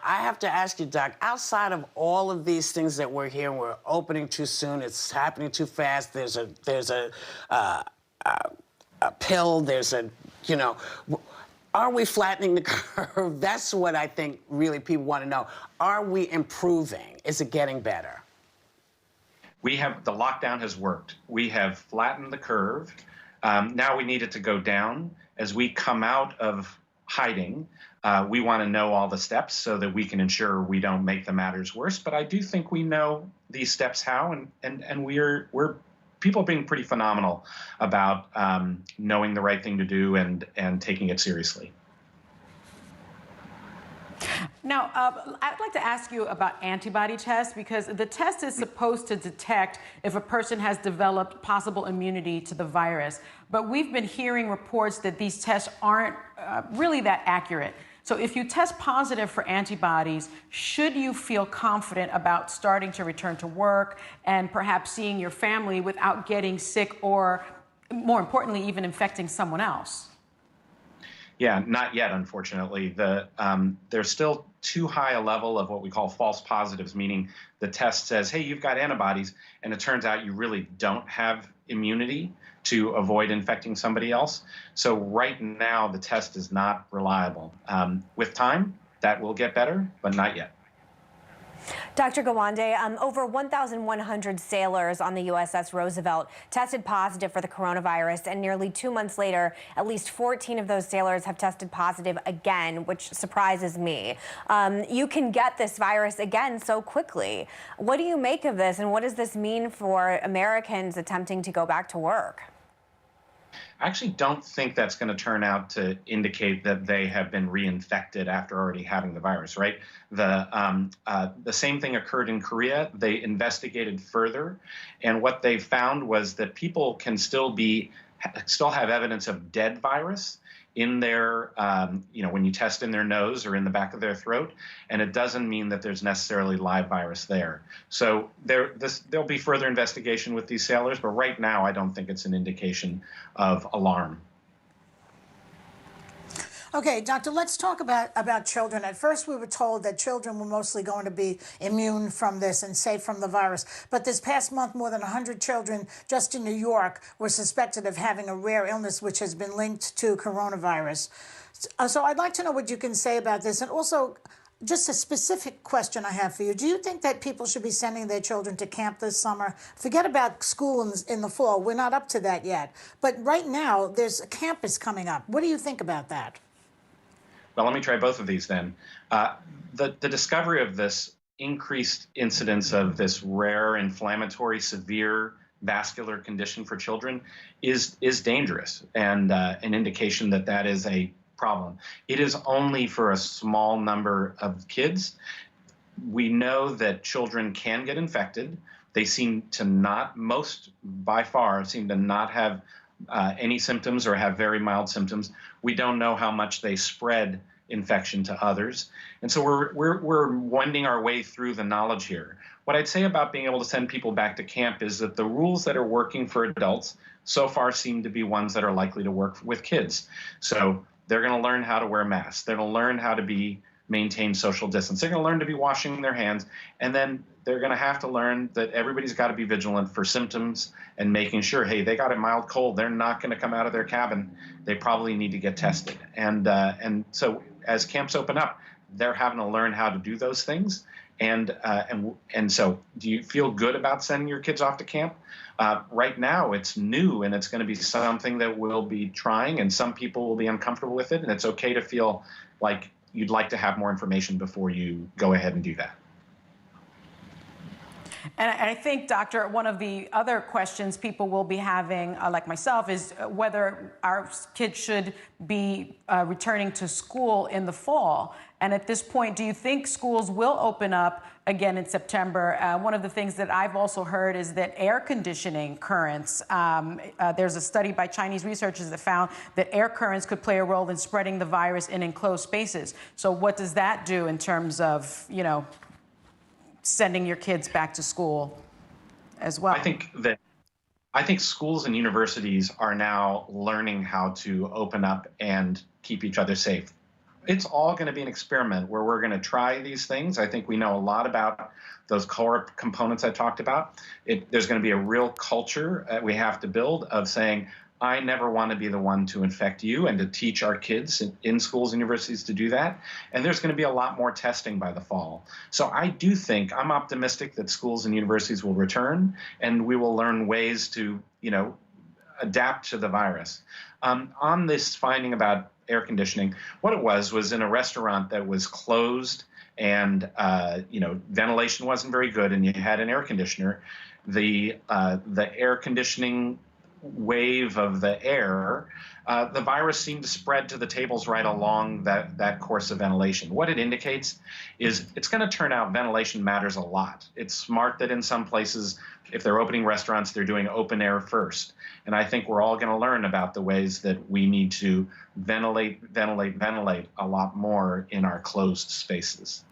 I have to ask you, Doc, outside of all of these things that we're hearing, we're opening too soon, it's happening too fast, there's a pill, there's a, you know, are we flattening the curve? That's what I think really people want to know. Are we improving? Is it getting better? The lockdown has worked. We have flattened the curve. Now we need it to go down. As we come out of hiding, we want to know all the steps so that we can ensure we don't make the matters worse. But I do think we know these steps how, and we're people are being pretty phenomenal about knowing the right thing to do and taking it seriously. Now, I'd like to ask you about antibody tests, because the test is supposed to detect if a person has developed possible immunity to the virus. But we've been hearing reports that these tests aren't really that accurate. So if you test positive for antibodies, should you feel confident about starting to return to work and perhaps seeing your family without getting sick or, more importantly, even infecting someone else? Yeah, not yet, unfortunately. There's still too high a level of what we call false positives, meaning the test says, hey, you've got antibodies, and it turns out you really don't have immunity to avoid infecting somebody else. So right now, the test is not reliable. With time, that will get better, but not yet. Dr. Gawande, over 1,100 sailors on the USS Roosevelt tested positive for the coronavirus, and nearly 2 months later, at least 14 of those sailors have tested positive again, which surprises me. You can get this virus again so quickly. What do you make of this, and what does this mean for Americans attempting to go back to work? I actually don't think that's going to turn out to indicate that they have been reinfected after already having the virus, right? The same thing occurred in Korea. They investigated further, and what they found was that people can still have evidence of dead virus in their, when you test in their nose or in the back of their throat, and it doesn't mean that there's necessarily live virus there. So there'll be further investigation with these sailors, but right now I don't think it's an indication of alarm. Okay, doctor, let's talk about children. At first, we were told that children were mostly going to be immune from this and safe from the virus. But this past month, more than 100 children just in New York were suspected of having a rare illness which has been linked to coronavirus. So I'd like to know what you can say about this. And also, just a specific question I have for you. Do you think that people should be sending their children to camp this summer? Forget about school in the fall. We're not up to that yet. But right now, there's a campus coming up. What do you think about that? Well, let me try both of these then. The discovery of this increased incidence of this rare inflammatory severe vascular condition for children is dangerous and an indication that that is a problem. It is only for a small number of kids. We know that children can get infected. They seem to not, most by far, seem to not have any symptoms or have very mild symptoms. We don't know how much they spread infection to others. And so we're wending our way through the knowledge here. What I'd say about being able to send people back to camp is that the rules that are working for adults so far seem to be ones that are likely to work with kids. So they're going to learn how to wear masks. They're going to learn how to maintain social distance. They're going to learn to be washing their hands. And then they're going to have to learn that everybody's got to be vigilant for symptoms and making sure, hey, they got a mild cold. They're not going to come out of their cabin. They probably need to get tested. And so as camps open up, they're having to learn how to do those things. And so do you feel good about sending your kids off to camp? Right now, it's new, and it's going to be something that we'll be trying, and some people will be uncomfortable with it, and it's okay to feel like you'd like to have more information before you go ahead and do that. And I think, Doctor, one of the other questions people will be having, like myself, is whether our kids should be returning to school in the fall. And at this point, do you think schools will open up again in September? One of the things that I've also heard is that air conditioning currents, there's a study by Chinese researchers that found that air currents could play a role in spreading the virus in enclosed spaces. So what does that do in terms of, sending your kids back to school as well? I think schools and universities are now learning how to open up and keep each other safe. It's all going to be an experiment where we're going to try these things. I think we know a lot about those core components I talked about. There's going to be a real culture we have to build of saying, I never want to be the one to infect you, and to teach our kids in schools and universities to do that. And there's going to be a lot more testing by the fall. So I do think, I'm optimistic that schools and universities will return, and we will learn ways to, adapt to the virus. On this finding about air conditioning, what it was in a restaurant that was closed, and ventilation wasn't very good, and you had an air conditioner. The air conditioning wave of the air, the virus seemed to spread to the tables right along that course of ventilation. What it indicates is it's going to turn out ventilation matters a lot. It's smart that in some places, if they're opening restaurants, they're doing open air first. And I think we're all going to learn about the ways that we need to ventilate a lot more in our closed spaces.